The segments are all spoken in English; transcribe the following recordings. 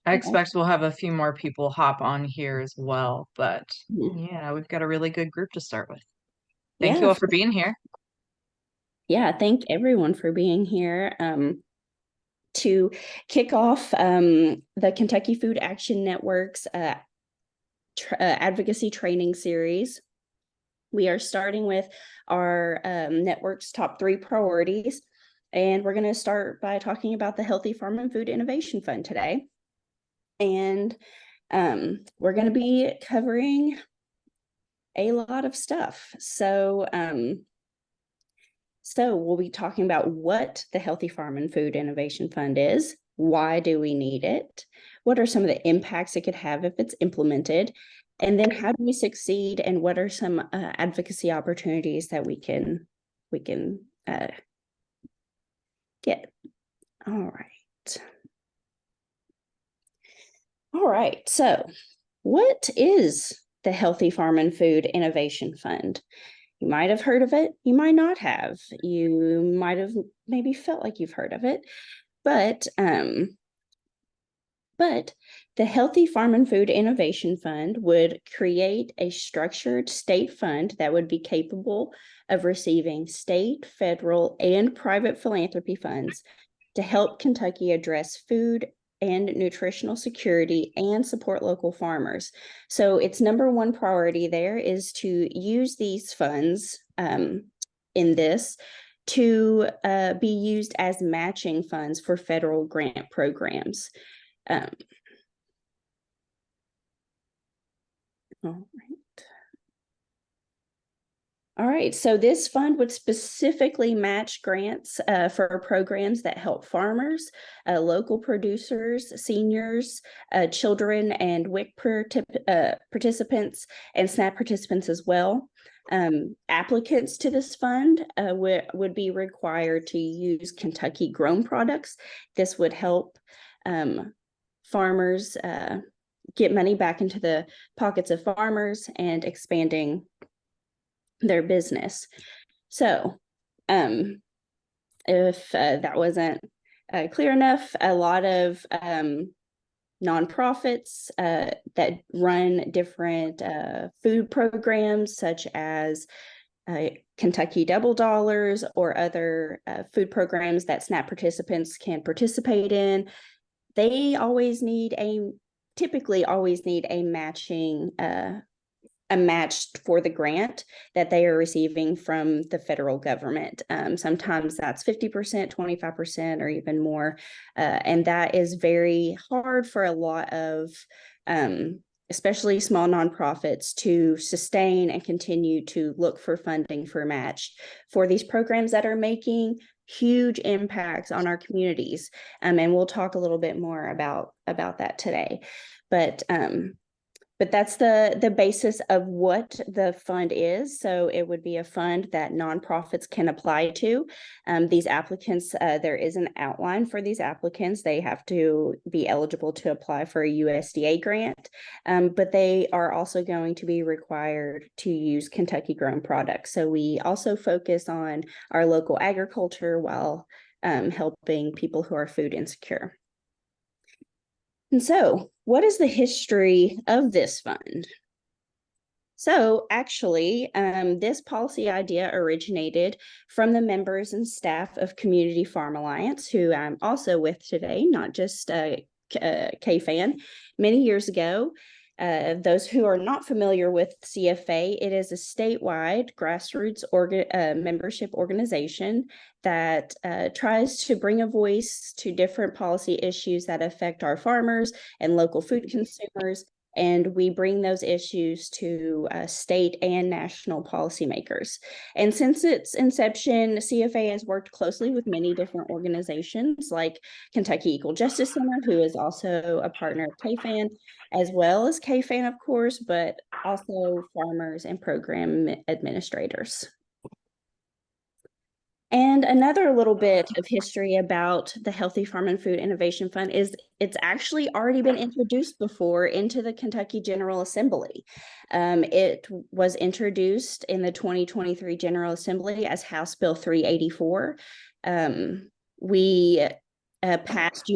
I Okay. expect we'll have a few more people hop on here as well, but Mhm. yeah, we've got a really good group to start with. Thank you Yeah, all for being here. yeah. Thank everyone for being here. To kick off the Kentucky Food Action Network's Advocacy Training Series, we are starting with our network's top 3 priorities. And we're going to start by talking about the Healthy Farm and Food Innovation Fund today. And we're going to be covering a lot of stuff. So we'll be talking about what the Healthy Farm and Food Innovation Fund is, why do we need it, what are some of the impacts it could have if it's implemented, and then how do we succeed, and what are some advocacy opportunities that we can get. All right. All right. So what is the Healthy Farm and Food Innovation Fund? You might have heard of it. You might not have. You might have maybe felt like you've heard of it. But the Healthy Farm and Food Innovation Fund would create a structured state fund that would be capable of receiving state, federal, and private philanthropy funds to help Kentucky address food and nutritional security and support local farmers. So its number one priority there is to use these funds in this to be used as matching funds for federal grant programs. Um, all right. All right, so this fund would specifically match grants for programs that help farmers, local producers, seniors, children, and WIC participants and SNAP participants as well. Applicants to this fund would be required to use Kentucky grown products. This would help farmers get money back into the pockets of farmers and expanding their business. So if that wasn't clear enough, a lot of nonprofits that run different food programs such as Kentucky Double Dollars or other food programs that SNAP participants can participate in, they typically always need a match for the grant that they are receiving from the federal government. Sometimes that's 50%, 25%, or even more. And that is very hard for a lot of, especially small nonprofits, to sustain and continue to look for funding for match for these programs that are making huge impacts on our communities. And we'll talk a little bit more about that today. But that's the basis of what the fund is. So it would be a fund that nonprofits can apply to. These applicants, there is an outline for these applicants. They have to be eligible to apply for a USDA grant, but they are also going to be required to use Kentucky grown products. So we also focus on our local agriculture while helping people who are food insecure. And so, what is the history of this fund? So actually, this policy idea originated from the members and staff of Community Farm Alliance, who I'm also with today, not just KFAN. Many years ago, those who are not familiar with CFA, it is a statewide grassroots membership organization that tries to bring a voice to different policy issues that affect our farmers and local food consumers. And we bring those issues to state and national policymakers. And since its inception, CFA has worked closely with many different organizations like Kentucky Equal Justice Center, who is also a partner of KFAN, as well as KFAN, of course, but also farmers and program administrators. And another little bit of history about the Healthy Farm and Food Innovation Fund is it's actually already been introduced before into the Kentucky General Assembly. It was introduced in the 2023 General Assembly as House Bill 384. We passed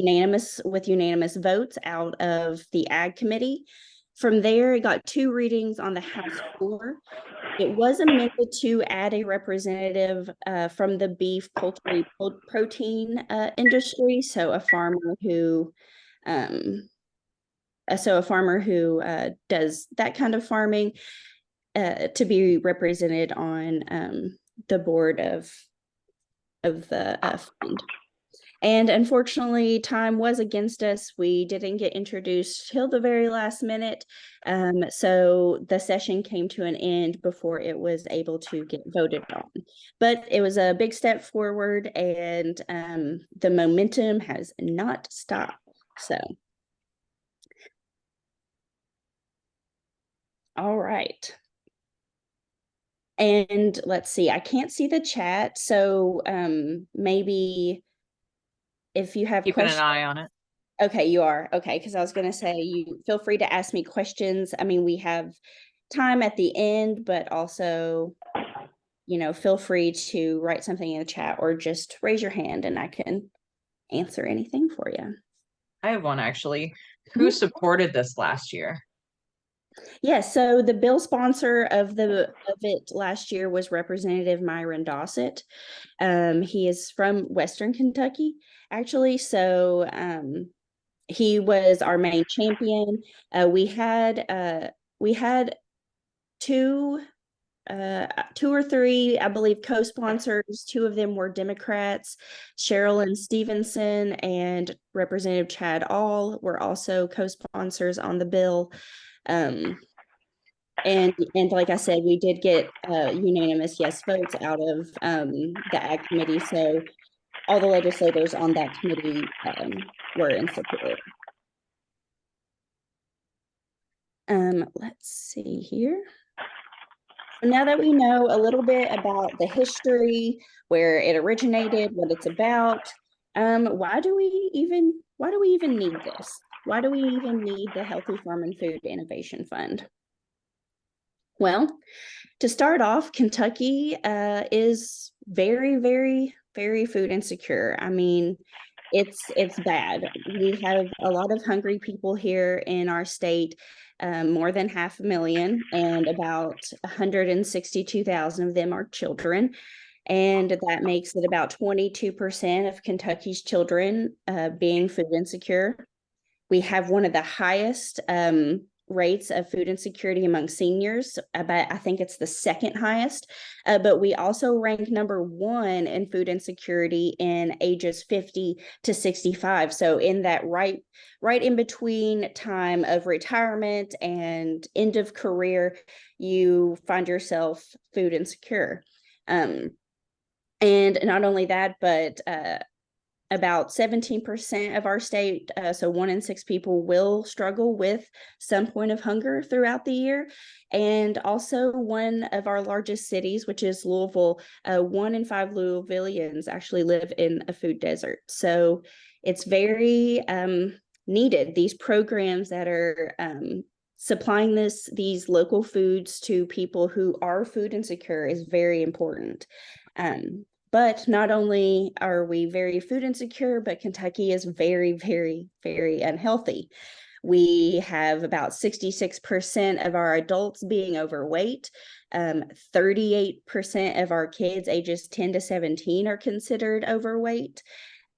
with unanimous votes out of the Ag Committee. From there, it got 2 readings on the House floor. It was amended to add a representative from the beef poultry protein industry, so a farmer who does that kind of farming to be represented on the board of the fund. And unfortunately, time was against us. We didn't get introduced till the very last minute. So the session came to an end before it was able to get voted on. But it was a big step forward, and the momentum has not stopped. So, all right. And let's see, I can't see the chat. So maybe if you have Keeping questions. an eye on it. Okay, you are. Okay, because I was going to say, you feel free to ask me questions. I mean, we have time at the end, but also, feel free to write something in the chat or just raise your hand and I can answer anything for you. I have one actually. Who supported this last year? Yes, so the bill sponsor of it last year was Representative Myron Dossett. He is from Western Kentucky, actually. So he was our main champion. We had two or three, I believe, co-sponsors. 2 of them were Democrats. Sherilyn Stevenson and Representative Chad All were also co-sponsors on the bill. And like I said, we did get unanimous yes votes out of the Ag Committee. So all the legislators on that committee were in support. Let's see here. Now that we know a little bit about the history, where it originated, what it's about, why do we even need this? Why do we even need the Healthy Farm and Food Innovation Fund? Well, to start off, Kentucky is very, very, very food insecure. I mean, it's bad. We have a lot of hungry people here in our state, more than 500,000, and about 162,000 of them are children. And that makes it about 22% of Kentucky's children being food insecure. We have one of the highest rates of food insecurity among seniors, but I think it's the second highest. But we also rank number 1 in food insecurity in ages 50 to 65. So in that right in between time of retirement and end of career, you find yourself food insecure. And not only that, but about 17% of our state, so 1 in 6 people, will struggle with some point of hunger throughout the year. And also, one of our largest cities, which is Louisville, 1 in 5 Louisvillians actually live in a food desert. So it's very needed. These programs that are supplying these local foods to people who are food insecure is very important. But not only are we very food insecure, but Kentucky is very, very, very unhealthy. We have about 66% of our adults being overweight. 38% of our kids ages 10 to 17 are considered overweight.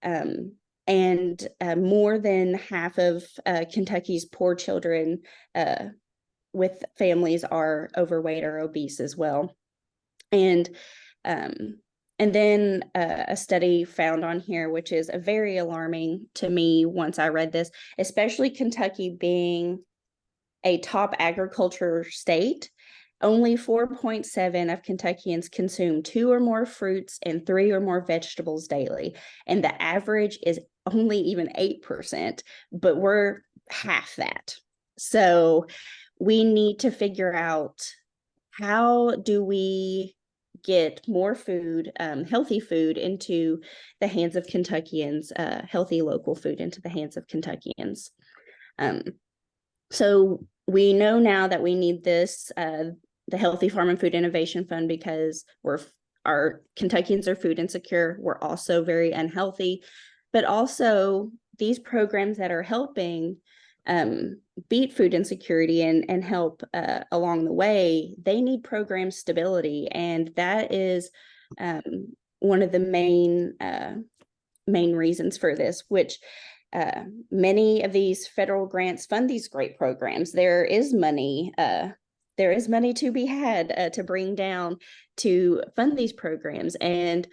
And more than half of Kentucky's poor children with families are overweight or obese as well. And then a study found on here, which is very alarming to me once I read this, especially Kentucky being a top agriculture state. Only 4.7 of Kentuckians consume 2 or more fruits and 3 or more vegetables daily. And the average is only even 8%, but we're half that. So we need to figure out, how do we get more food, healthy food, into the hands of Kentuckians, healthy local food into the hands of Kentuckians. So we know now that we need this, the Healthy Farm and Food Innovation Fund, because our Kentuckians are food insecure. We're also very unhealthy. but also these programs that are helping beat food insecurity and help along the way, they need program stability. And that is one of the main reasons for this, which many of these federal grants fund these great programs. There is money to be had to bring down to fund these programs. And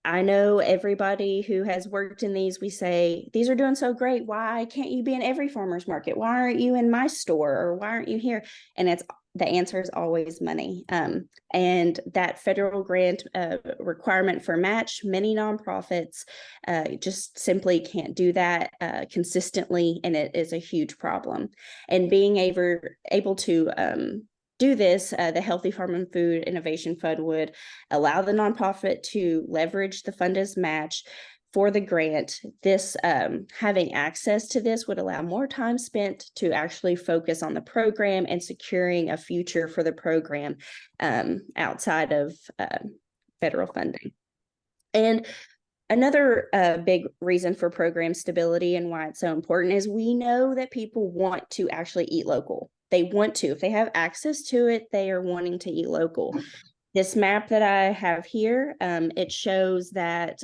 I know everybody who has worked in these, we say, these are doing so great. Why can't you be in every farmer's market? Why aren't you in my store? Or why aren't you here? And the answer is always money. And that federal grant requirement for match, many nonprofits just simply can't do that consistently. And it is a huge problem. And being able to do this, the Healthy Farm and Food Innovation Fund would allow the nonprofit to leverage the fund as match for the grant. This having access to this would allow more time spent to actually focus on the program and securing a future for the program outside of federal funding. And another big reason for program stability and why it's so important is we know that people want to actually eat local. They want to. If they have access to it, they are wanting to eat local. This map that I have here, it shows that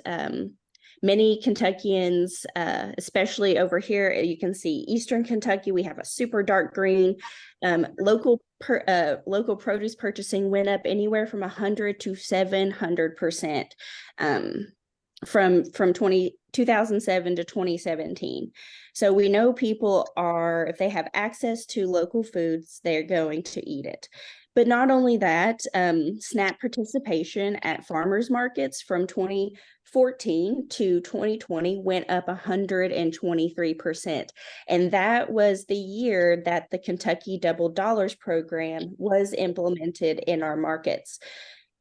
many Kentuckians, especially over here, you can see Eastern Kentucky, we have a super dark green. Local produce purchasing went up anywhere from 100 to 700% from 2007 to 2017. So we know people are, if they have access to local foods, they're going to eat it. But not only that, SNAP participation at farmers markets from 2014 to 2020 went up 123%. And that was the year that the Kentucky Double Dollars program was implemented in our markets.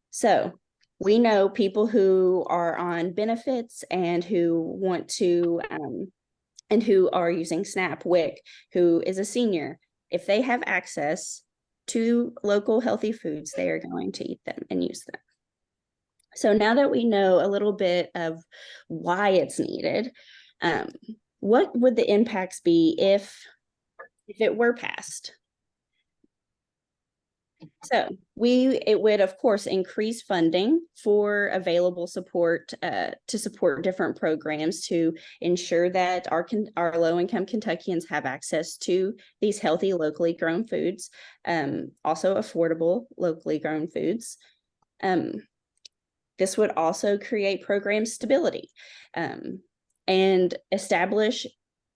So we know people who are on benefits and who want to, and who are using SNAP, WIC, who is a senior, if they have access to local healthy foods, they are going to eat them and use them. So now that we know a little bit of why it's needed, what would the impacts be if it were passed? So it would, of course, increase funding for available support to support different programs to ensure that our low-income Kentuckians have access to these healthy, locally grown foods, also affordable, locally grown foods. This would also create program stability and establish,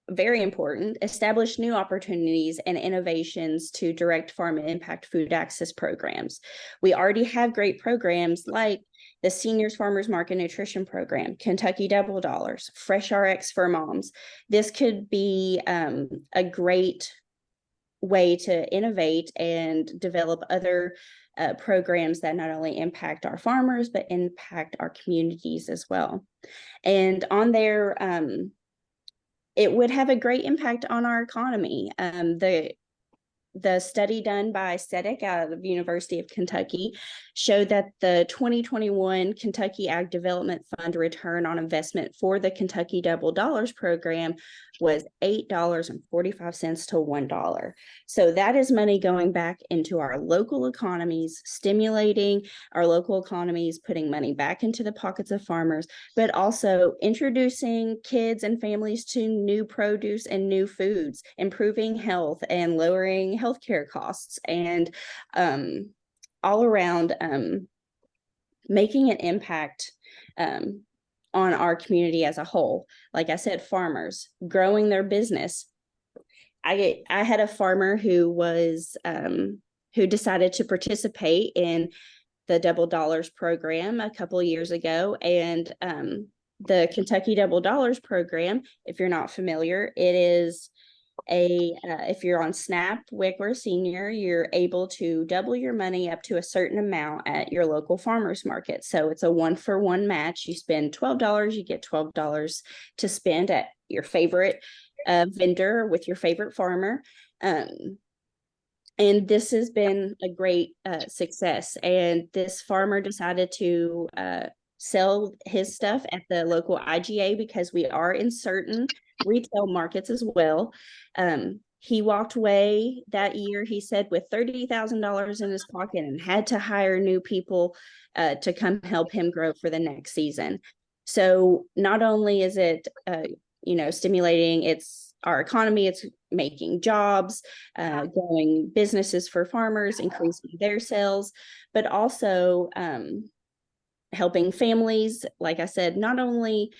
very important, establish new opportunities and innovations to direct farm and impact food access programs. We already have great programs like the Seniors Farmers Market Nutrition Program, Kentucky Double Dollars, Fresh RX for Moms. This could be a great way to innovate and develop other programs that not only impact our farmers, but impact our communities as well. And on there, it would have a great impact on our economy. The study done by SEDEC out of the University of Kentucky showed that the 2021 Kentucky Ag Development Fund return on investment for the Kentucky Double Dollars program was $8.45 to $1. So that is money going back into our local economies, stimulating our local economies, putting money back into the pockets of farmers, but also introducing kids and families to new produce and new foods, improving health and lowering healthcare costs, and all around making an impact on our community as a whole. Like I said, farmers growing their business. I had a farmer who was who decided to participate in the Double Dollars program a couple of years ago, and the Kentucky Double Dollars program, if you're not familiar, it is if you're on SNAP, WIC, or senior, you're able to double your money up to a certain amount at your local farmers market. So it's a 1-for-1 match. You spend $12, you get $12 to spend at your favorite vendor with your favorite farmer. And this has been a great success. And this farmer decided to sell his stuff at the local IGA because we are in certain retail markets as well. He walked away that year, he said, with $30,000 in his pocket and had to hire new people to come help him grow for the next season. So not only is it, stimulating our economy, it's making jobs, growing businesses for farmers, increasing their sales, but also helping families, like I said, not only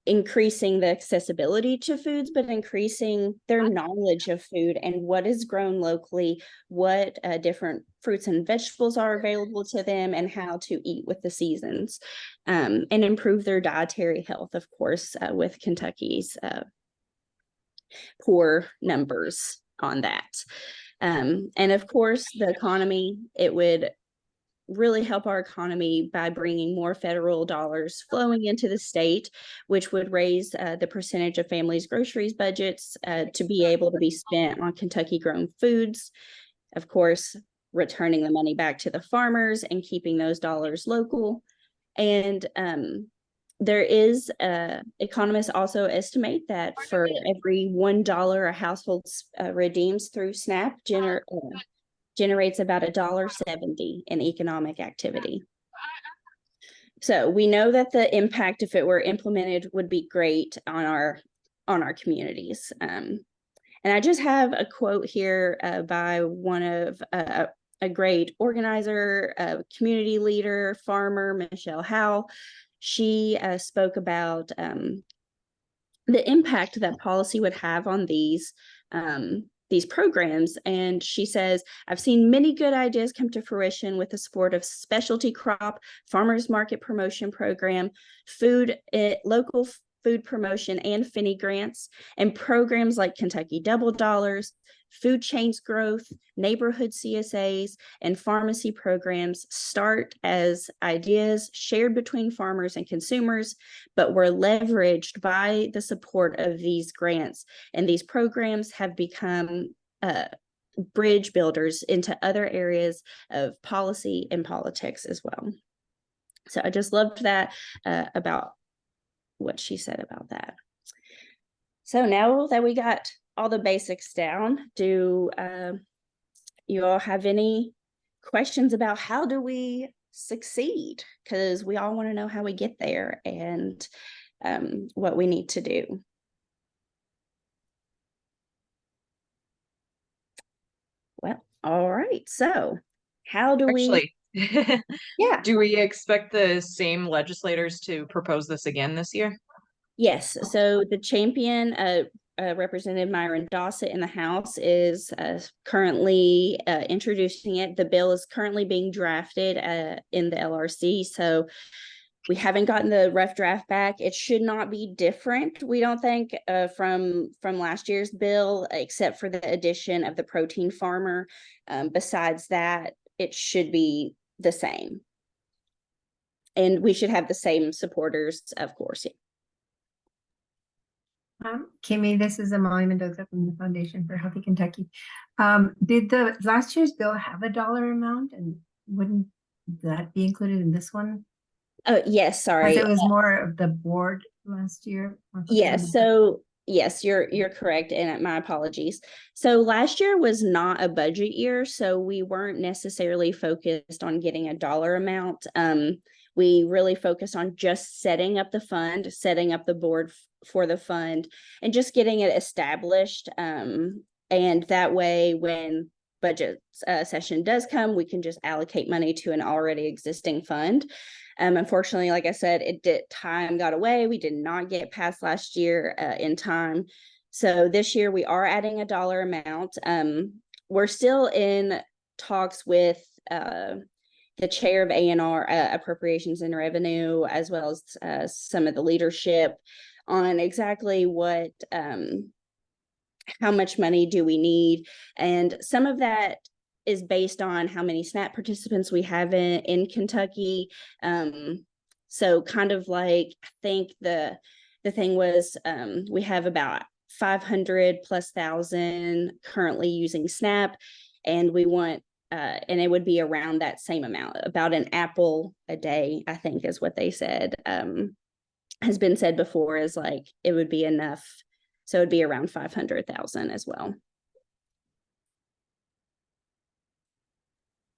increasing the accessibility to foods, but increasing their knowledge of food and what is grown locally, what different fruits and vegetables are available to them, and how to eat with the seasons, and improve their dietary health, of course, with Kentucky's poor numbers on that. And of course, the economy, it would really help our economy by bringing more federal dollars flowing into the state, which would raise the percentage of families' groceries budgets to be able to be spent on Kentucky grown foods. Of course, returning the money back to the farmers and keeping those dollars local. And there is economists also estimate that for every $1 a household redeems through SNAP generates about $1.70 in economic activity. So we know that the impact, if it were implemented, would be great on our communities. And I just have a quote here by one of a great organizer, a community leader, farmer, Michelle Howe. She spoke about the impact that policy would have on these programs. And she says, I've seen many good ideas come to fruition with the support of specialty crop, farmers market promotion program, local food promotion and Finney grants, and programs like Kentucky Double Dollars, food chains growth, neighborhood CSAs, and pharmacy programs start as ideas shared between farmers and consumers, but were leveraged by the support of these grants. And these programs have become bridge builders into other areas of policy and politics as well. So I just loved that about what she said about that. So now that we got all the basics down, do you all have any questions about how do we succeed? Because we all want to know how we get there and what we need to do. Well, all right. So how do we? Yeah. Do we expect the same legislators to propose this again this year? Yes. So the champion, Representative Myron Dossett in the House, is currently introducing it. The bill is currently being drafted in the LRC. So we haven't gotten the rough draft back. It should not be different, we don't think, from last year's bill, except for the addition of the protein farmer. Besides that, it should be the same. And we should have the same supporters, of course. Kimmie, this is Molly Mendoza from the Foundation for Healthy Kentucky. Did the last year's bill have a dollar amount, and wouldn't that be included in this one? Oh, yes, sorry. It was more of the board last year. Yes, so yes, you're correct, and my apologies. So last year was not a budget year, so we weren't necessarily focused on getting a dollar amount. We really focused on just setting up the fund, setting up the board for the fund, and just getting it established. And that way, when budget session does come, we can just allocate money to an already existing fund. Unfortunately, like I said, time got away. We did not get past last year in time. So this year we are adding a dollar amount. We're still in talks with the chair of A&R, Appropriations and Revenue, as well as some of the leadership on exactly what, how much money do we need. And some of that is based on how many SNAP participants we have in Kentucky. So kind of like, I think the thing was, we have about 500 plus thousand currently using SNAP, and we want and it would be around that same amount, about an apple a day, I think is what they said, has been said before, is like, it would be enough. So it'd be around 500,000 as well.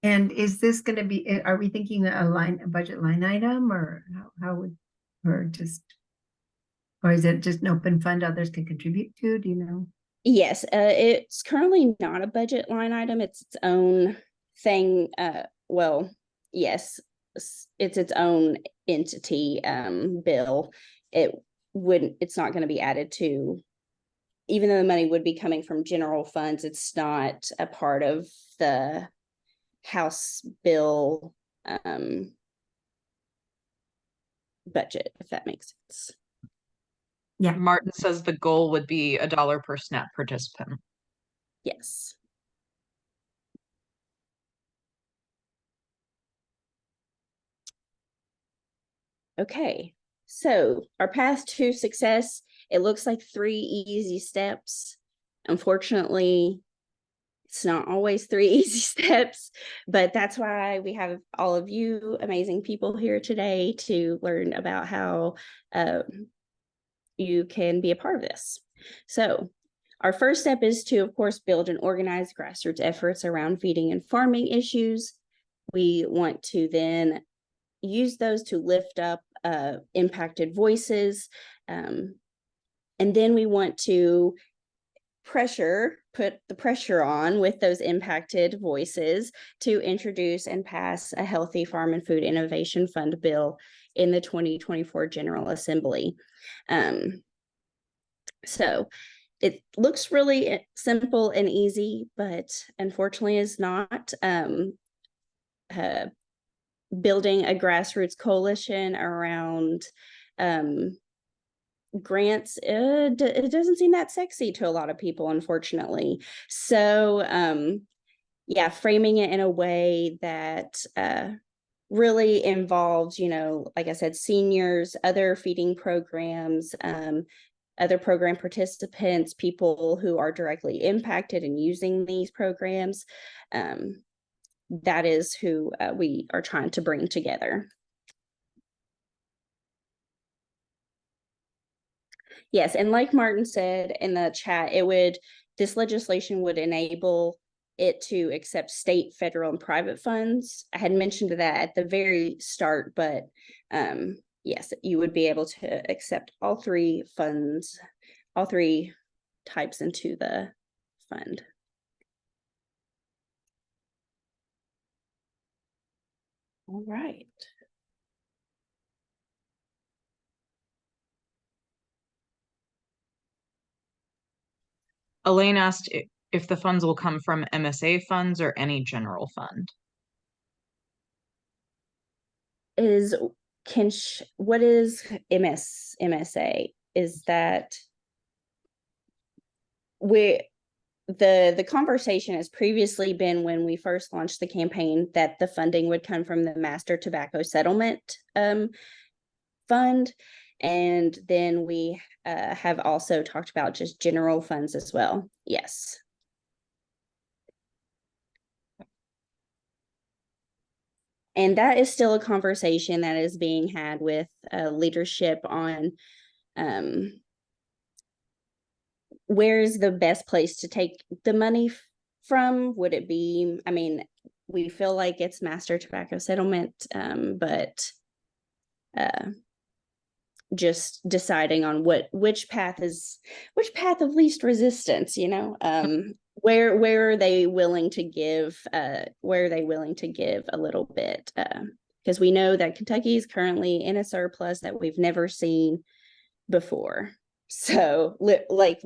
And is this going to be, are we thinking a budget line item, or how would, or is it just an open fund others can contribute to? Do you know? Yes, it's currently not a budget line item. It's its own thing. Well, yes, it's its own entity bill. It's not going to be added to, even though the money would be coming from general funds, it's not a part of the House bill budget, if that makes sense. Yeah. Martin says the goal would be $1 per SNAP participant. Yes. Okay, so our path to success, it looks like 3 easy steps. Unfortunately, it's not always 3 easy steps, but that's why we have all of you amazing people here today to learn about how you can be a part of this. So our first step is to, of course, build and organize grassroots efforts around feeding and farming issues. We want to then use those to lift up impacted voices. And then we want to put the pressure on with those impacted voices to introduce and pass a healthy farm and food innovation fund bill in the 2024 General Assembly. So it looks really simple and easy, but unfortunately is not. Building a grassroots coalition around grants, it doesn't seem that sexy to a lot of people, unfortunately. So yeah, framing it in a way that really involves, like I said, seniors, other feeding programs, other program participants, people who are directly impacted and using these programs. That is who we are trying to bring together. Yes, and like Martin said in the chat, this legislation would enable it to accept state, federal, and private funds. I had mentioned that at the very start, but yes, you would be able to accept all 3 funds, all 3 types into the fund. All right. Elaine asked if the funds will come from MSA funds or any general fund. What is MSA? Is that the conversation has previously been, when we first launched the campaign, that the funding would come from the Master Tobacco Settlement Fund. And then we have also talked about just general funds as well. Yes. And that is still a conversation that is being had with leadership on where is the best place to take the money from. Would it be, we feel like it's Master Tobacco Settlement, but just deciding on which path of least resistance, where are they willing to give a little bit, because we know that Kentucky is currently in a surplus that we've never seen before. So literally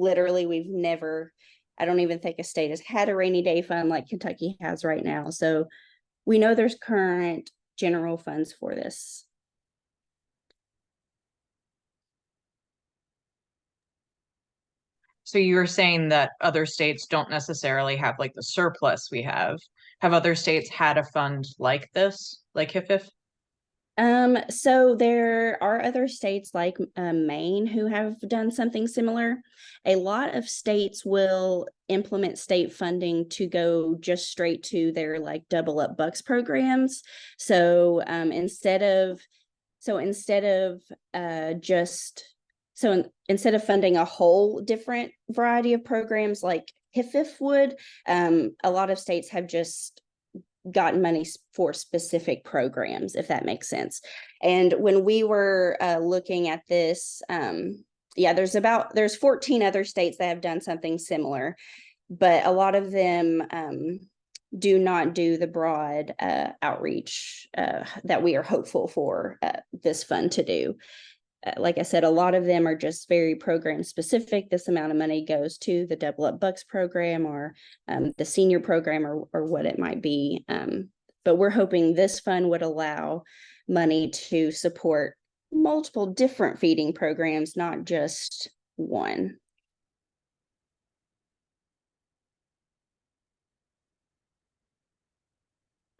I don't even think a state has had a rainy day fund like Kentucky has right now. So we know there's current general funds for this. So you're saying that other states don't necessarily have like the surplus we have. Have other states had a fund like this, like HFFIF? So there are other states like Maine who have done something similar. A lot of states will implement state funding to go just straight to their like double up bucks programs. So instead of instead of funding a whole different variety of programs like HFFIF would, a lot of states have just gotten money for specific programs, if that makes sense. And when we were looking at this, there's 14 other states that have done something similar, but a lot of them do not do the broad outreach that we are hopeful for this fund to do. Like I said, a lot of them are just very program specific. This amount of money goes to the Double Up Bucks program or the senior program or what it might be. But we're hoping this fund would allow money to support multiple different feeding programs, not just one.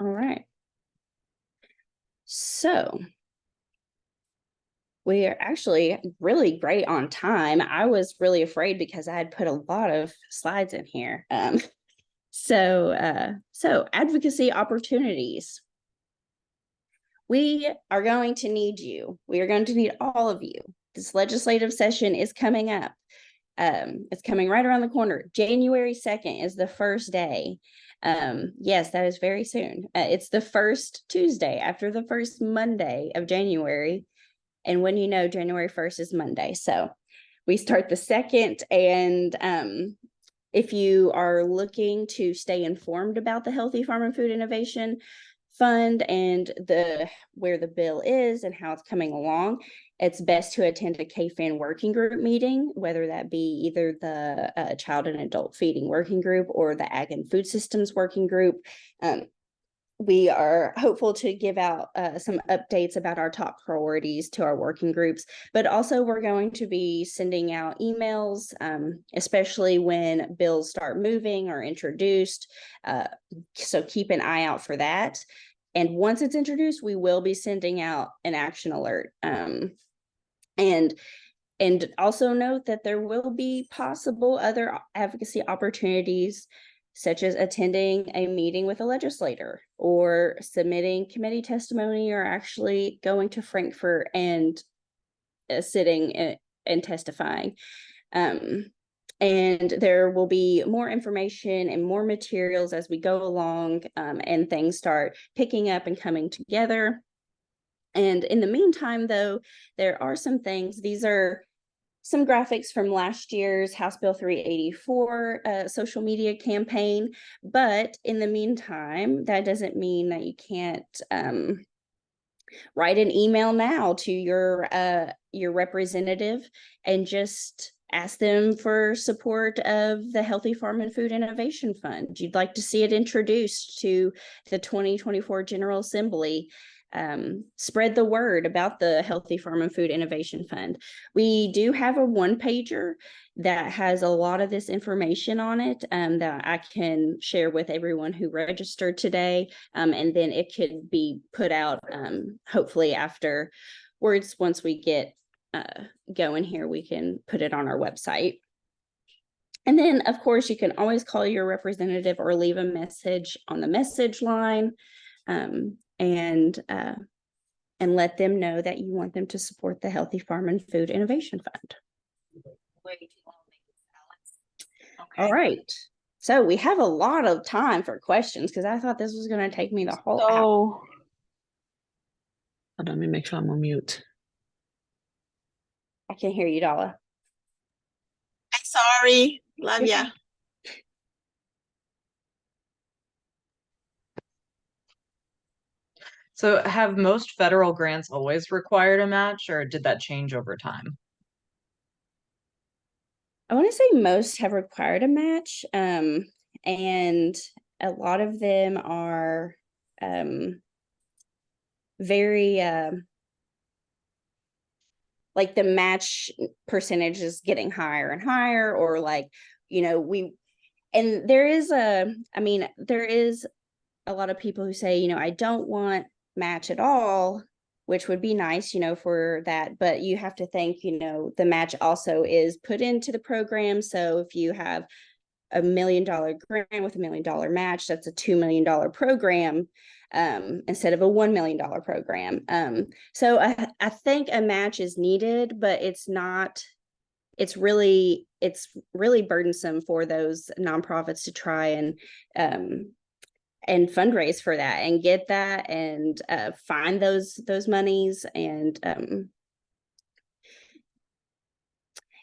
All right. So we are actually really great on time. I was really afraid because I had put a lot of slides in here. So advocacy opportunities. We are going to need you. We are going to need all of you. This legislative session is coming up. It's coming right around the corner. January 2nd is the first day. Yes, that is very soon. It's the first Tuesday after the first Monday of January. And when you know, January 1st is Monday. So we start the 2nd. And if you are looking to stay informed about the Healthy Farm and Food Innovation Fund and where the bill is and how it's coming along, it's best to attend a KFAN working group meeting, whether that be either the Child and Adult Feeding Working Group or the Ag and Food Systems Working Group. We are hopeful to give out some updates about our top priorities to our working groups, but also we're going to be sending out emails, especially when bills start moving or introduced. So keep an eye out for that. And once it's introduced, we will be sending out an action alert. And also note that there will be possible other advocacy opportunities, such as attending a meeting with a legislator or submitting committee testimony or actually going to Frankfurt and sitting and testifying. And there will be more information and more materials as we go along and things start picking up and coming together. And in the meantime, though, there are some things. These are some graphics from last year's House Bill 384 social media campaign. But in the meantime, that doesn't mean that you can't write an email now to your representative and just ask them for support of the Healthy Farm and Food Innovation Fund. You'd like to see it introduced to the 2024 General Assembly. Spread the word about the Healthy Farm and Food Innovation Fund. We do have a one-pager that has a lot of this information on it that I can share with everyone who registered today, and then it could be put out hopefully afterwards. Once we get going here, we can put it on our website. And then, of course, you can always call your representative or leave a message on the message line. And let them know that you want them to support the Healthy Farm and Food Innovation Fund. Okay. All right. So we have a lot of time for questions because I thought this was going to take me the whole hour. Hold on, let me make sure I'm on mute. I can hear you, Dala. Sorry. Love ya. So have most federal grants always required a match, or did that change over time? I want to say most have required a match, and a lot of them are very like the match percentage is getting higher and higher, or like, you know, there is a lot of people who say, you know, I don't want match at all, which would be nice, for that. But you have to think, the match also is put into the program. So if you have a $1 million grant with $1 million match, that's a $2 million program instead of a $1 million program. So I think a match is needed, but it's really burdensome for those nonprofits to try and fundraise for that and get that and find those monies. And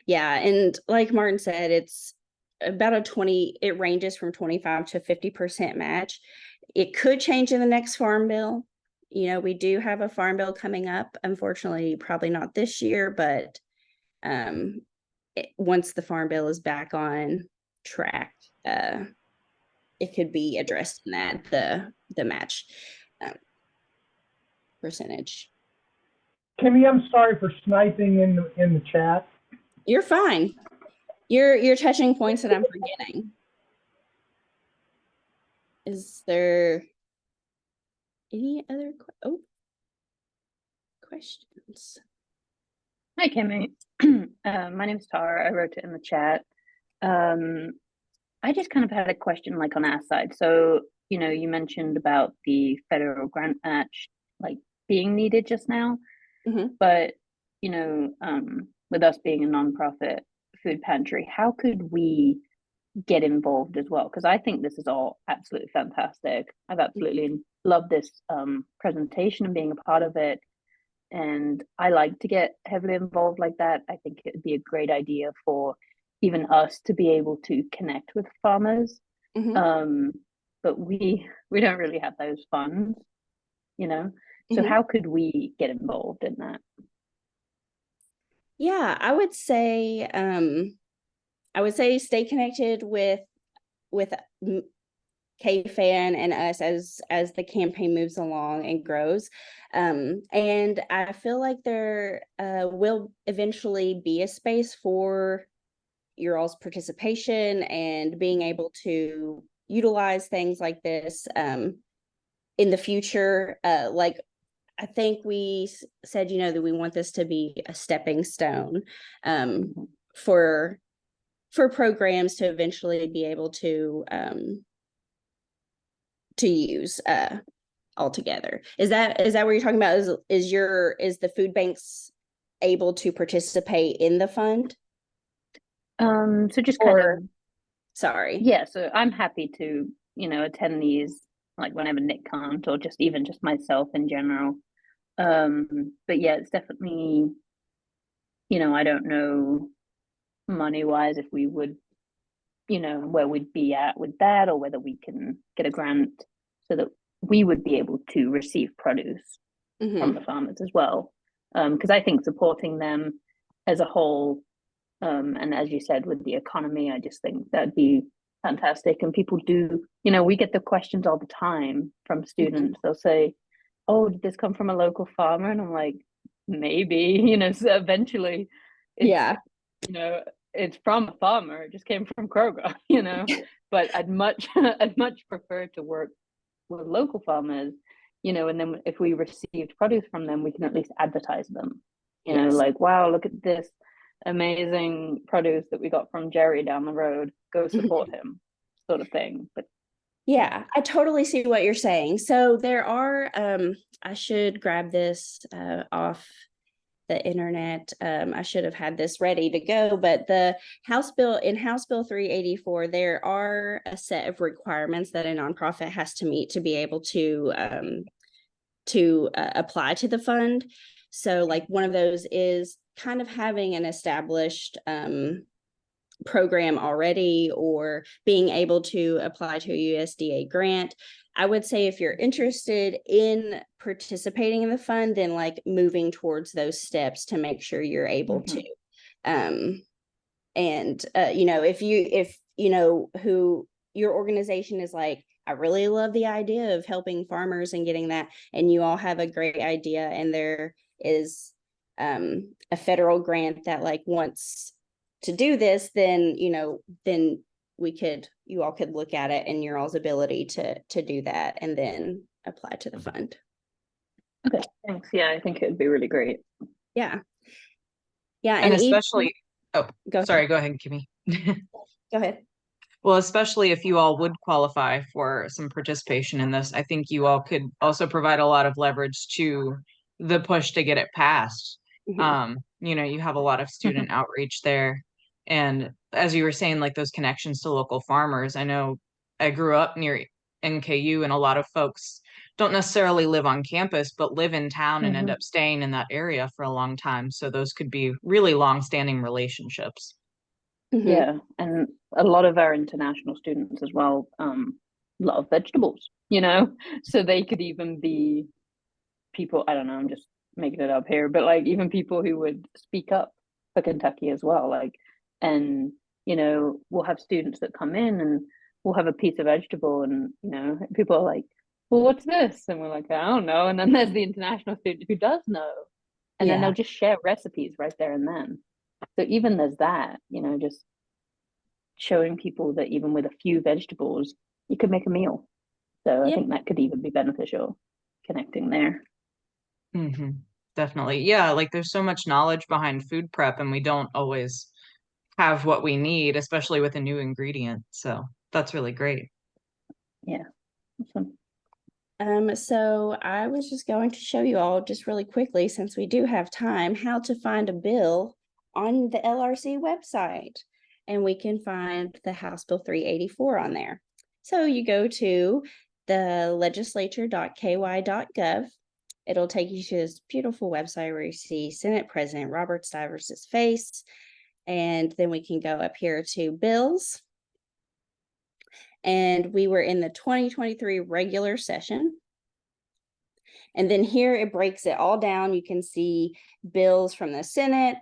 and like Martin said, it's about it ranges from 25 to 50% match. It could change in the next farm bill. We do have a farm bill coming up, unfortunately, probably not this year, but once the farm bill is back on track, it could be addressed in that, the match percentage. Kimmie, I'm sorry for sniping in the chat. You're fine. You're touching points that I'm forgetting. Is there any other questions? Hi, Kimmie. My name's Tara. I wrote it in the chat. I just kind of had a question like on our side. So, you mentioned about the federal grant match like being needed just now, but, with us being a nonprofit food pantry, how could we get involved as well? Because I think this is all absolutely fantastic. I've absolutely loved this presentation and being a part of it. And I like to get heavily involved like that. I think it would be a great idea for even us to be able to connect with farmers. But we don't really have those funds, So how could we get involved in that? Yeah, I would say stay connected with KFAN and us as the campaign moves along and grows. And I feel like there will eventually be a space for your all's participation and being able to utilize things like this in the future. Like I think we said, that we want this to be a stepping stone for programs to eventually be able to use altogether. Is that what you're talking about? Is the food banks able to participate in the fund? So just sorry. Yeah, so I'm happy to, attend these like whenever Nick can't, or just myself in general. But yeah, it's definitely, I don't know money wise if we would, where we'd be at with that, or whether we can get a grant so that we would be able to receive produce from the farmers as well. Because I think supporting them as a whole, and as you said, with the economy, I just think that'd be fantastic. And people do, we get the questions all the time from students. They'll say, oh, did this come from a local farmer? And I'm like, maybe, so eventually it's from a farmer. It just came from Kroger, but I'd much prefer to work with local farmers, and then if we received produce from them, we can at least advertise them, like, wow, look at this amazing produce that we got from Jerry down the road, go support him, sort of thing. But yeah, I totally see what you're saying. So there are, I should grab this off the internet. I should have had this ready to go, but the House Bill 384, there are a set of requirements that a nonprofit has to meet to be able to apply to the fund. So like one of those is kind of having an established program already, or being able to apply to a USDA grant. I would say if you're interested in participating in the fund, then like moving towards those steps to make sure you're able to. If who your organization is like, I really love the idea of helping farmers and getting that, and you all have a great idea, and there is a federal grant that like wants to do this, then then you all could look at it and your all's ability to do that and then apply to the fund. Okay, thanks. Yeah, I think it would be really great. Yeah. Yeah, And and even especially, oh, go sorry, ahead. go ahead, Kimmie. Go ahead. Well, especially if you all would qualify for some participation in this, I think you all could also provide a lot of leverage to the push to get it passed. Mhm. You have a lot of student outreach there. And as you were saying, like those connections to local farmers, I know I grew up near NKU, and a lot of folks don't necessarily live on campus, but live in town and end up staying in that area for a long time. So those could be really long-standing relationships. Mhm. Yeah, and a lot of our international students as well love vegetables, so they could even be people, I don't know, I'm just making it up here, but like even people who would speak up for Kentucky as well, like, and we'll have students that come in and we'll have a piece of vegetable, and people are like, well, what's this? And we're like, I don't know. And then there's the international student who does know, and then Yeah. they'll just share recipes right there and then. So even there's that, just showing people that even with a few vegetables, you could make a meal. So I Yeah. think that could even be beneficial, connecting there. Hmm. Definitely. Yeah, like there's so much knowledge behind food prep, and we don't always have what we need, especially with a new ingredient. So that's really great. Yeah. Awesome. So I was just going to show you all just really quickly, since we do have time, how to find a bill on the LRC website. And we can find the House Bill 384 on there. So you go to the legislature.ky.gov. It'll take you to this beautiful website where you see Senate President Robert Stivers's face. And then we can go up here to bills. And we were in the 2023 regular session. And then here it breaks it all down. You can see bills from the Senate,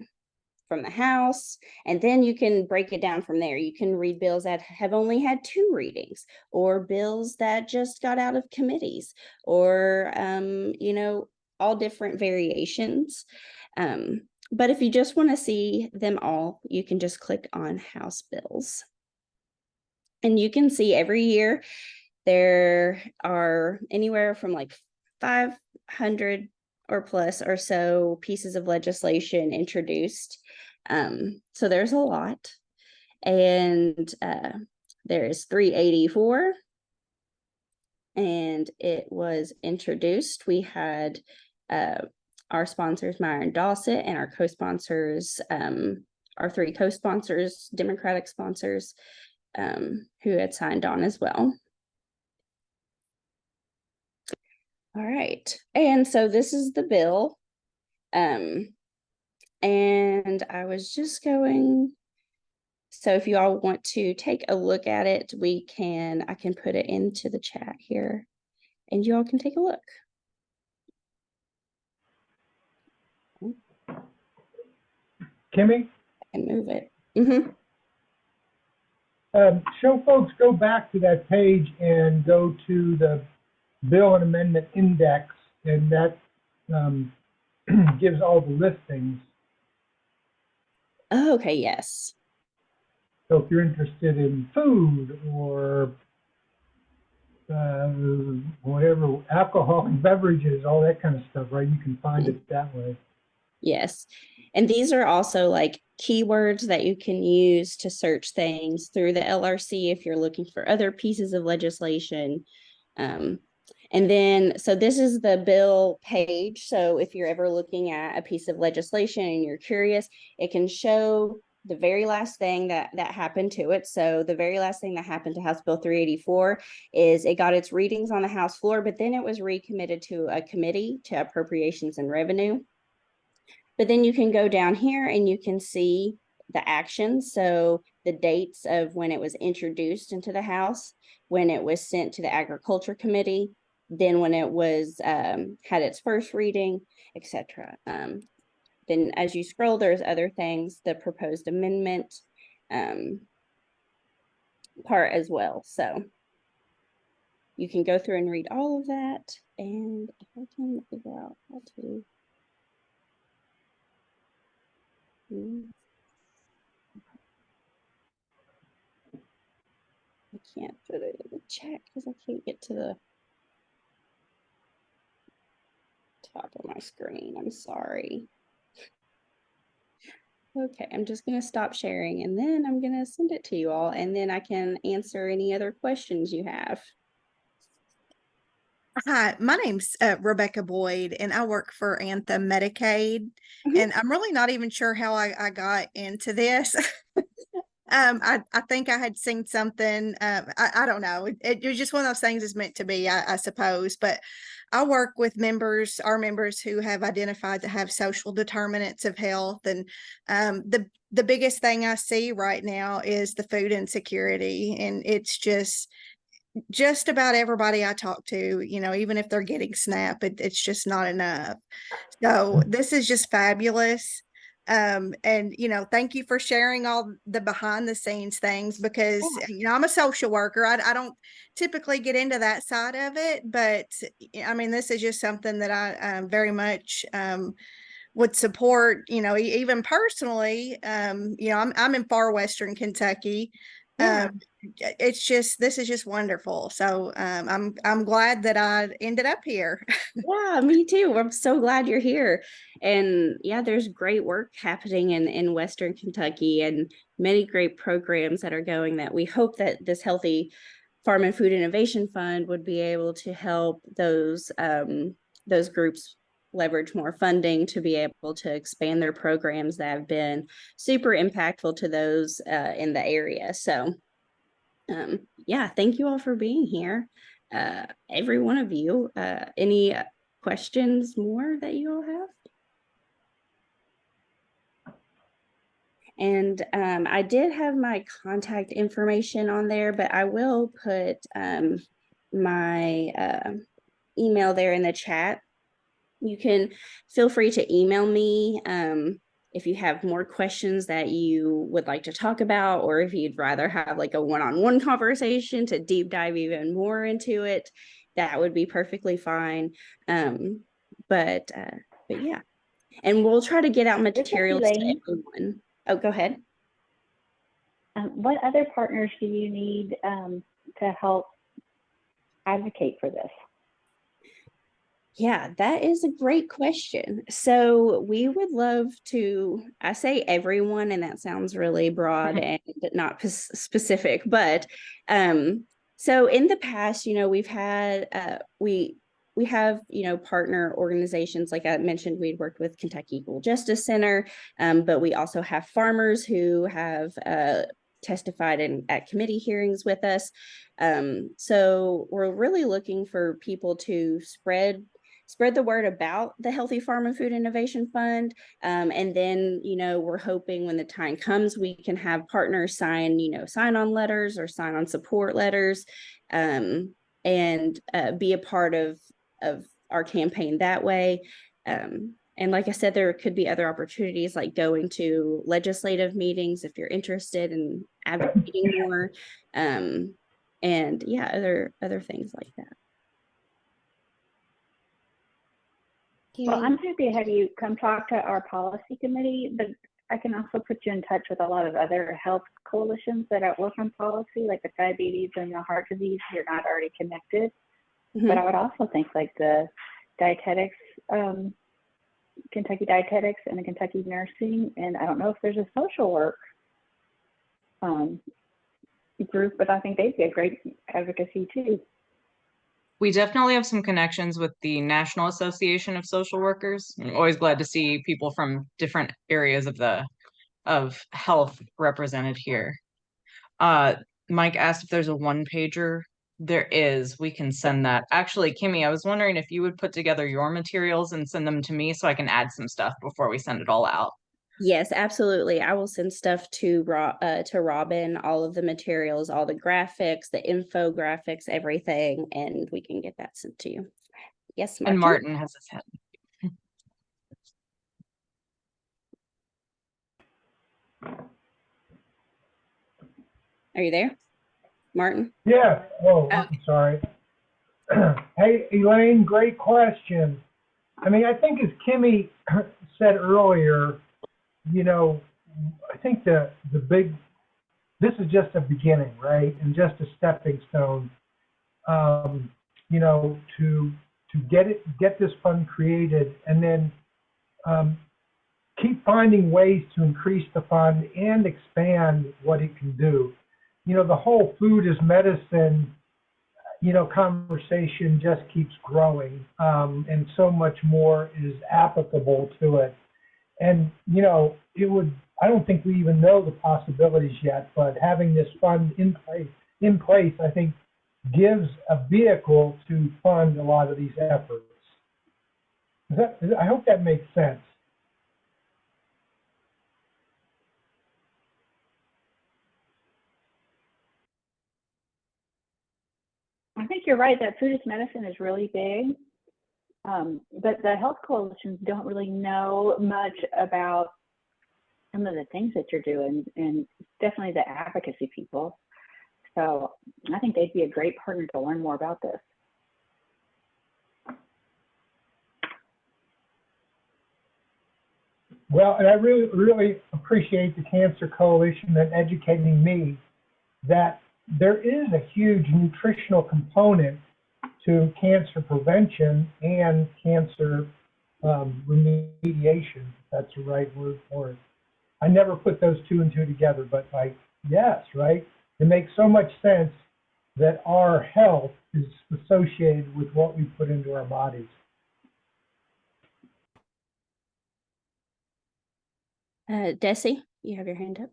from the House, and then you can break it down from there. You can read bills that have only had 2 readings, or bills that just got out of committees, or, all different variations. But if you just want to see them all, you can just click on House bills. And you can see every year there are anywhere from like 500 or plus or so pieces of legislation introduced. So there's a lot. And there's 384. And it was introduced. We had our sponsors, Meyer and Dossett, and our co-sponsors, our 3 co-sponsors, Democratic sponsors, who had signed on as well. All right, and so this is the bill. And I was just going, so if you all want to take a look at it, I can put it into the chat here and you all can take a look. Kimmie, And move it. show folks, go back to that page and go to the Bill and Amendment Index, and that gives all the listings. Oh, okay, yes. So if you're interested in food or whatever, alcoholic beverages, all that kind of stuff, right? You can find it that way. Yes. And these are also like keywords that you can use to search things through the LRC if you're looking for other pieces of legislation. And then, so this is the bill page. So if you're ever looking at a piece of legislation and you're curious, it can show the very last thing that happened to it. So the very last thing that happened to House Bill 384 is it got its readings on the House floor, but then it was recommitted to a committee, to Appropriations and Revenue. But then you can go down here and you can see the actions. So the dates of when it was introduced into the House, when it was sent to the Agriculture Committee, then when it was had its first reading, etc. Then as you scroll, there's other things, the proposed amendment part as well. So you can go through and read all of that. And if I can figure out how to. I can't put it in the chat because I can't get to top of my screen. I'm sorry. Okay, I'm just going to stop sharing and then I'm going to send it to you all and then I can answer any other questions you have. Hi, my name's Rebecca Boyd, and I work for Anthem Medicaid. And I'm really not even sure how I got into this. I think I had seen something. I don't know. It was just one of those things it's meant to be, I suppose. But I work with our members who have identified to have social determinants of health. And the biggest thing I see right now is the food insecurity. And it's just about everybody I talk to, even if they're getting SNAP, it's just not enough. So this is just fabulous. And, thank you for sharing all the behind the scenes things because, I'm a social worker. I don't typically get into that side of it, but I mean, this is just something that I very much would support, even personally. I'm in far Western Kentucky. Yeah. This is just wonderful. So I'm glad that I ended up here. Yeah, me too. I'm so glad you're here. And yeah, there's great work happening in Western Kentucky and many great programs that are going that we hope that this Healthy Farm and Food Innovation Fund would be able to help those groups leverage more funding to be able to expand their programs that have been super impactful to those in the area. So yeah, thank you all for being here. Every one of you. Any questions more that you all have? And I did have my contact information on there, but I will put my email there in the chat. You can feel free to email me if you have more questions that you would like to talk about, or if you'd rather have like a one-on-one conversation to deep dive even more into it, that would be perfectly fine. But yeah, and we'll try to get out materials to everyone. Oh, go ahead. What other partners do you need to help advocate for this? Yeah, that is a great question. So we would love to, I say everyone, and that sounds really broad and not specific, but so in the past, we've had, we have, partner organizations, like I mentioned, we'd worked with Kentucky Equal Justice Center, but we also have farmers who have testified at committee hearings with us. So we're really looking for people to spread the word about the Healthy Farm and Food Innovation Fund. And then, we're hoping when the time comes, we can have partners sign on letters or sign on support letters, and be a part of our campaign that way. And like I said, there could be other opportunities like going to legislative meetings if you're interested in advocating more. And yeah, other things like that. Well, I'm happy to have you come talk to our policy committee, but I can also put you in touch with a lot of other health coalitions that work on policy, like the diabetes and the heart disease. You're not already connected. But I would also think like the dietetics, Kentucky Dietetics and the Kentucky Nursing, and I don't know if there's a social work group, but I think they'd be a great advocacy too. We definitely have some connections with the National Association of Social Workers. I'm always glad to see people from different areas of health represented here. Mike asked if there's a one-pager. There is. We can send that. Actually, Kimmie, I was wondering if you would put together your materials and send them to me so I can add some stuff before we send it all out. Yes, absolutely. I will send stuff to Robin, all of the materials, all the graphics, the infographics, everything, and we can get that sent to you. Yes, Martin. And Martin has his hand. Are you there, Martin? Yeah. Oh, I'm sorry. Hey, Elaine, great question. I mean, I think as Kimmie said earlier, I think this is just a beginning, right? And just a stepping stone, to to get this fund created, and then keep finding ways to increase the fund and expand what it can do. You know, the whole food is medicine, you know, conversation just keeps growing, and so much more is applicable to it. And, you know, I don't think we even know the possibilities yet, but having this fund in place, I think gives a vehicle to fund a lot of these efforts. I hope that makes sense. I think you're right that food is medicine is really big, but the health coalitions don't really know much about some of the things that you're doing, and definitely the advocacy people. So I think they'd be a great partner to learn more about this. Well, and I really, really appreciate the Cancer Coalition and educating me that there is a huge nutritional component to cancer prevention and cancer remediation, if that's the right word for it. I never put those two and two together, but like, yes, right? It makes so much sense that our health is associated with what we put into our bodies. Desi, you have your hand up.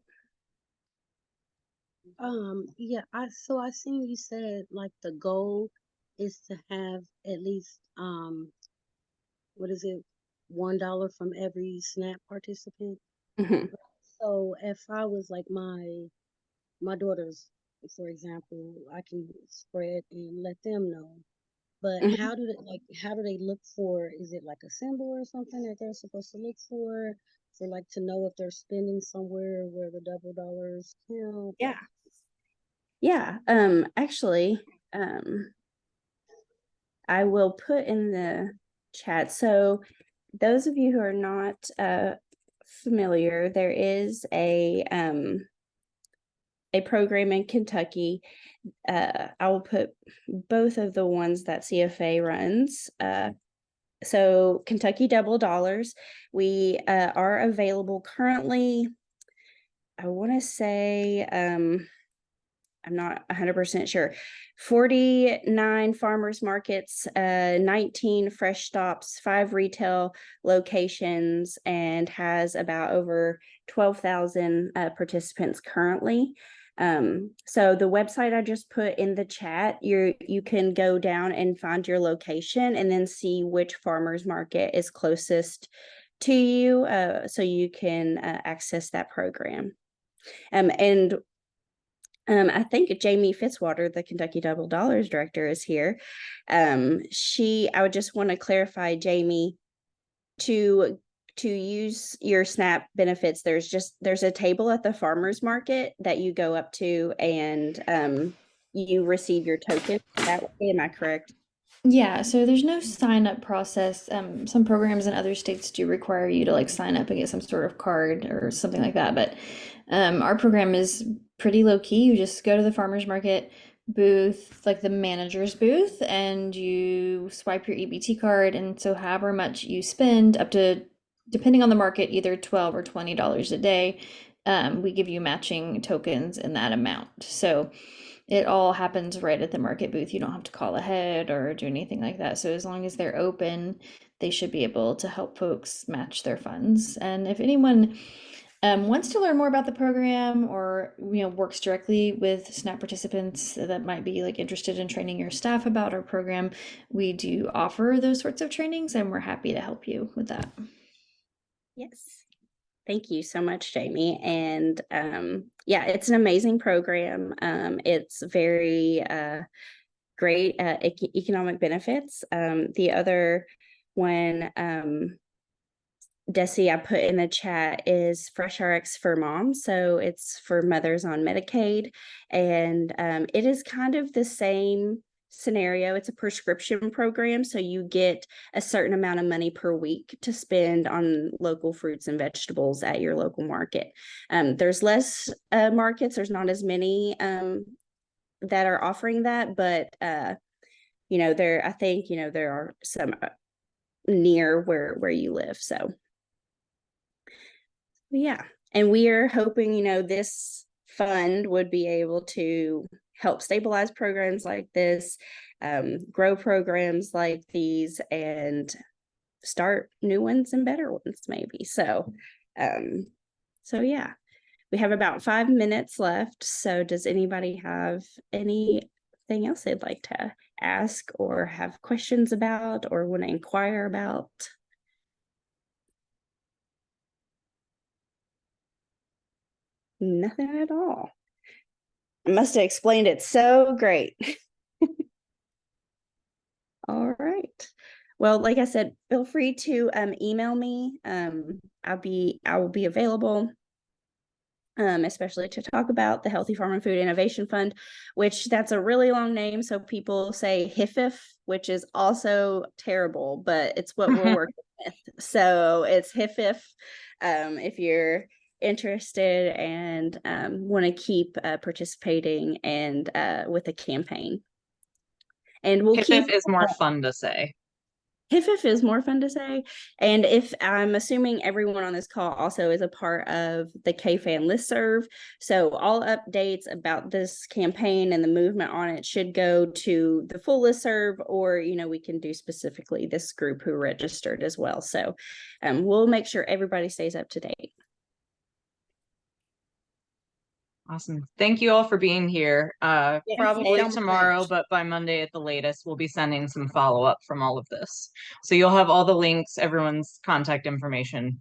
Yeah, so I seen you said like the goal is to have at least what is it, $1 from every SNAP participant. Mm-hmm. So if I was like my daughters, for example, I can spread and let them know. But Mm-hmm. how do they look for, is it like a symbol or something that they're supposed to look for like to know if they're spending somewhere where the double dollars count? Yeah. Yeah. Actually, I will put in the chat. So those of you who are not familiar, there is a program in Kentucky. I will put both of the ones that CFA runs. So Kentucky Double Dollars, we are available currently. I want to say, I'm not 100% sure. 49 farmers markets, 19 fresh stops, 5 retail locations, and has about over 12,000 participants currently. So the website I just put in the chat, you can go down and find your location and then see which farmers market is closest to you, so you can access that program. And I think Jamie Fitzwater, the Kentucky Double Dollars director, is here. I would just want to clarify, Jamie, to use your SNAP benefits, there's a table at the farmers market that you go up to, and you receive your token that way. Am I correct? Yeah, so there's no sign up process. Some programs in other states do require you to like sign up and get some sort of card or something like that. But our program is pretty low key. You just go to the farmers market booth, like the manager's booth, and you swipe your EBT card. And so however much you spend, up to, depending on the market, either $12 or $20 a day, we give you matching tokens in that amount. So it all happens right at the market booth. You don't have to call ahead or do anything like that. So as long as they're open, they should be able to help folks match their funds. And if anyone wants to learn more about the program, or works directly with SNAP participants that might be like interested in training your staff about our program, we do offer those sorts of trainings, and we're happy to help you with that. Yes. Thank you so much, Jamie. And yeah, it's an amazing program. It's very great economic benefits. The other one, Desi, I put in the chat, is Fresh RX for Moms. So it's for mothers on Medicaid. And it is kind of the same scenario. It's a prescription program, so you get a certain amount of money per week to spend on local fruits and vegetables at your local market. There's less markets, there's not as many that are offering that, but I think, there are some near where you live. So yeah. And we are hoping, this fund would be able to help stabilize programs like this, grow programs like these, and start new ones and better ones maybe. So yeah, we have about 5 minutes left. So does anybody have anything else they'd like to ask or have questions about or want to inquire about? Nothing at all. I must have explained it so great. All right. Well, like I said, feel free to email me. I will be available, especially to talk about the Healthy Farm and Food Innovation Fund, which that's a really long name. So people say HFFIF, which is also terrible, but it's what we're working with. So it's HFFIF. If you're interested and want to keep participating and with a campaign. And we'll keep HFFIF is more fun to say. HFFIF is more fun to say. And if I'm assuming everyone on this call also is a part of the KFAN listserv. So all updates about this campaign and the movement on it should go to the full listserv, or, we can do specifically this group who registered as well. So we'll make sure everybody stays up to date. Awesome. Thank you all for being here. Probably so tomorrow, much. but by Monday at the latest, we'll be sending some follow-up from all of this. So you'll have all the links, everyone's contact information.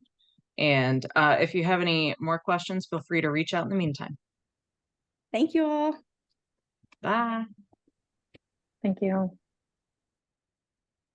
And if you have any more questions, feel free to reach out in the meantime. Thank you all. Bye. Thank you.